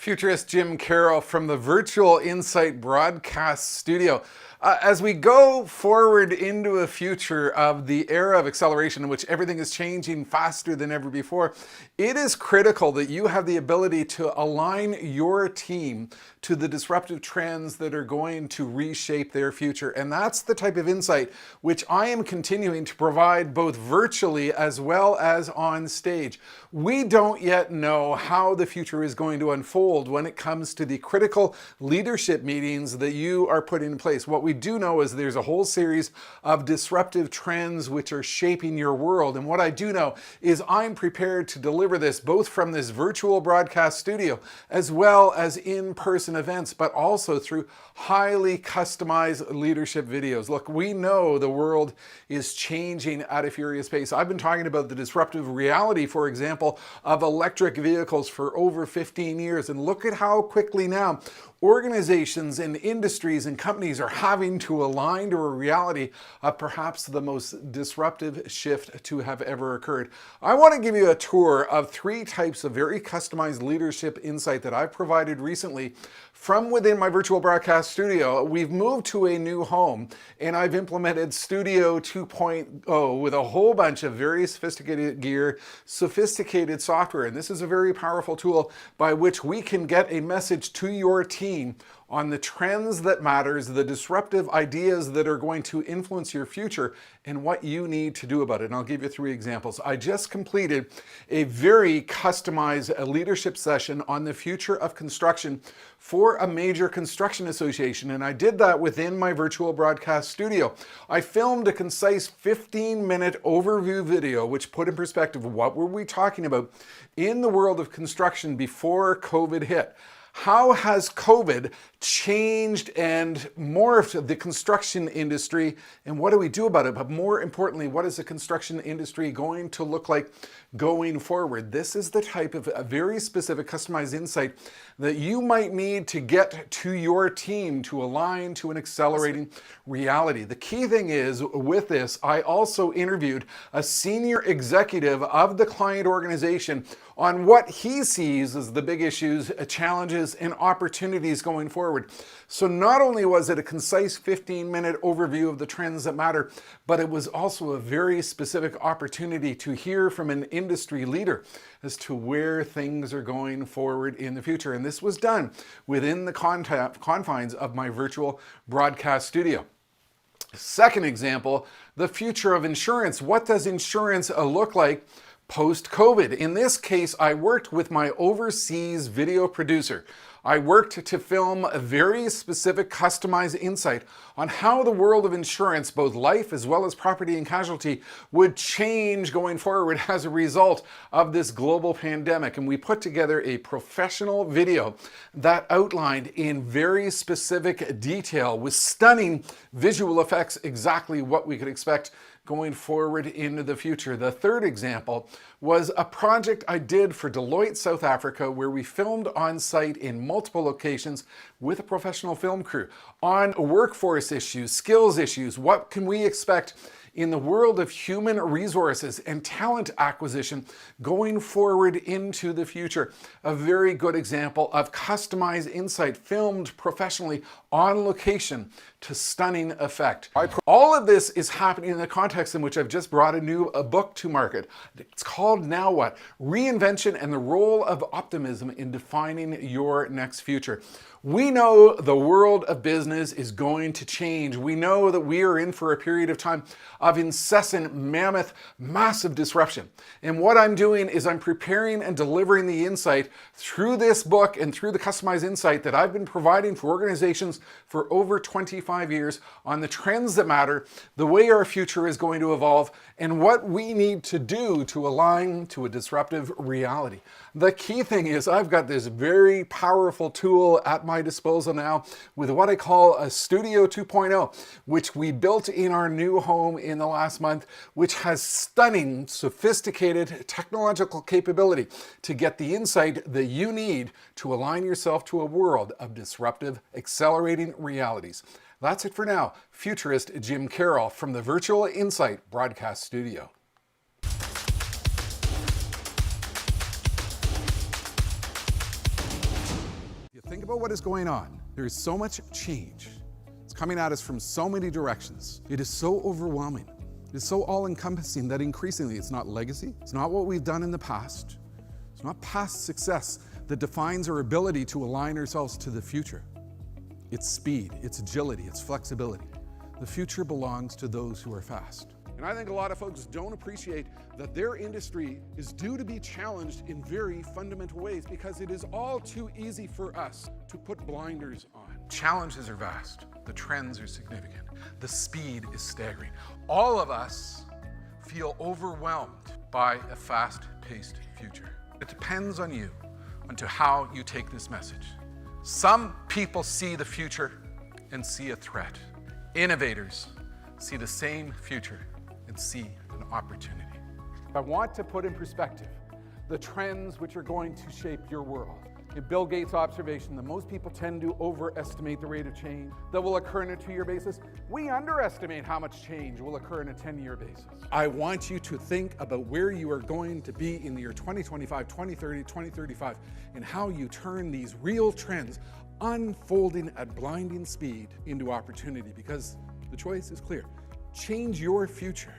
Futurist Jim Carroll from the Virtual Insight Broadcast Studio. As we go forward into a future of the era of acceleration in which everything is changing faster than ever before, it is critical that you have the ability to align your team to the disruptive trends that are going to reshape their future. And that's the type of insight which I am continuing to provide both virtually as well as on stage. We don't yet know how the future is going to unfold when it comes to the critical leadership meetings that you are putting in place. What we do know is there's a whole series of disruptive trends which are shaping your world. And what I do know is I'm prepared to deliver this both from this virtual broadcast studio as well as in-person events, but also through highly customized leadership videos. Look, we know the world is changing at a furious pace. I've been talking about the disruptive reality, for example, of electric vehicles for over 15 years. And look at how quickly now organizations and industries and companies are having to align to a reality of perhaps the most disruptive shift to have ever occurred. I want to give you a tour of 3 types of very customized leadership insight that I've provided recently from within my virtual broadcast studio. We've moved to a new home and I've implemented Studio 2.0 with a whole bunch of very sophisticated gear, sophisticated software. And this is a very powerful tool by which we can get a message to your team on the trends that matters, the disruptive ideas that are going to influence your future, and what you need to do about it. And I'll give you 3 examples. I just completed a very customized leadership session on the future of construction for a major construction association, and I did that within my virtual broadcast studio. I filmed a concise 15-minute overview video which put in perspective what were we talking about in the world of construction before COVID hit. How has COVID changed and morphed the construction industry, and what do we do about it? But more importantly, what is the construction industry going to look like going forward? This is the type of a very specific customized insight that you might need to get to your team to align to an accelerating reality. The key thing is with this, I also interviewed a senior executive of the client organization on what he sees as the big issues, challenges, and opportunities going forward. So not only was it a concise 15-minute overview of the trends that matter, but it was also a very specific opportunity to hear from an industry leader as to where things are going forward in the future. And this was done within the confines of my virtual broadcast studio. Second example, the future of insurance. What does insurance look like post-COVID? In this case, I worked with my overseas video producer. I worked to film a very specific customized insight on how the world of insurance, both life as well as property and casualty, would change going forward as a result of this global pandemic. And we put together a professional video that outlined in very specific detail with stunning visual effects exactly what we could expect going forward into the future. The third example was a project I did for Deloitte South Africa where we filmed on site in multiple locations with a professional film crew on workforce issues, skills issues. What can we expect in the world of human resources and talent acquisition going forward into the future? A very good example of customized insight filmed professionally on location to stunning effect. All of this is happening in the context in which I've just brought a new book to market. It's called Now What? Reinvention and the Role of Optimism in Defining Your Next Future. We know the world of business is going to change. We know that we are in for a period of time of incessant, mammoth, massive disruption. And what I'm doing is I'm preparing and delivering the insight through this book and through the customized insight that I've been providing for organizations for over 25 years on the trends that matter, the way our future is going to evolve, and what we need to do to align to a disruptive reality. The key thing is I've got this very powerful tool at my disposal now with what I call a Studio 2.0, which we built in our new home in the last month, which has stunning, sophisticated technological capability to get the insight that you need to align yourself to a world of disruptive, accelerating realities. That's it for now. Futurist Jim Carroll from the Virtual Insight Broadcast Studio. Think about what is going on. There is so much change. It's coming at us from so many directions. It is so overwhelming. It is so all-encompassing that increasingly it's not legacy. It's not what we've done in the past. It's not past success that defines our ability to align ourselves to the future. It's speed, it's agility, it's flexibility. The future belongs to those who are fast. And I think a lot of folks don't appreciate that their industry is due to be challenged in very fundamental ways because it is all too easy for us to put blinders on. Challenges are vast. The trends are significant. The speed is staggering. All of us feel overwhelmed by a fast-paced future. It depends on you, on to how you take this message. Some people see the future and see a threat. Innovators see the same future and see an opportunity. I want to put in perspective the trends which are going to shape your world. In Bill Gates' observation that most people tend to overestimate the rate of change that will occur on a 2-year basis, we underestimate how much change will occur on a 10-year basis. I want you to think about where you are going to be in the year 2025, 2030, 2035, and how you turn these real trends unfolding at blinding speed into opportunity, because the choice is clear. Change your future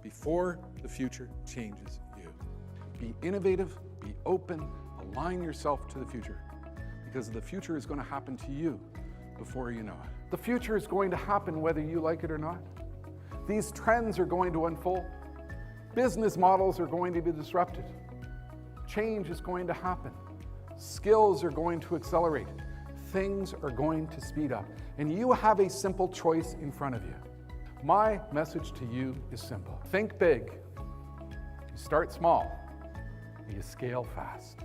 before the future changes you. Be innovative, be open, align yourself to the future, because the future is going to happen to you before you know it. The future is going to happen whether you like it or not. These trends are going to unfold. Business models are going to be disrupted. Change is going to happen. Skills are going to accelerate. Things are going to speed up. And you have a simple choice in front of you. My message to you is simple. Think big, you start small, and you scale fast.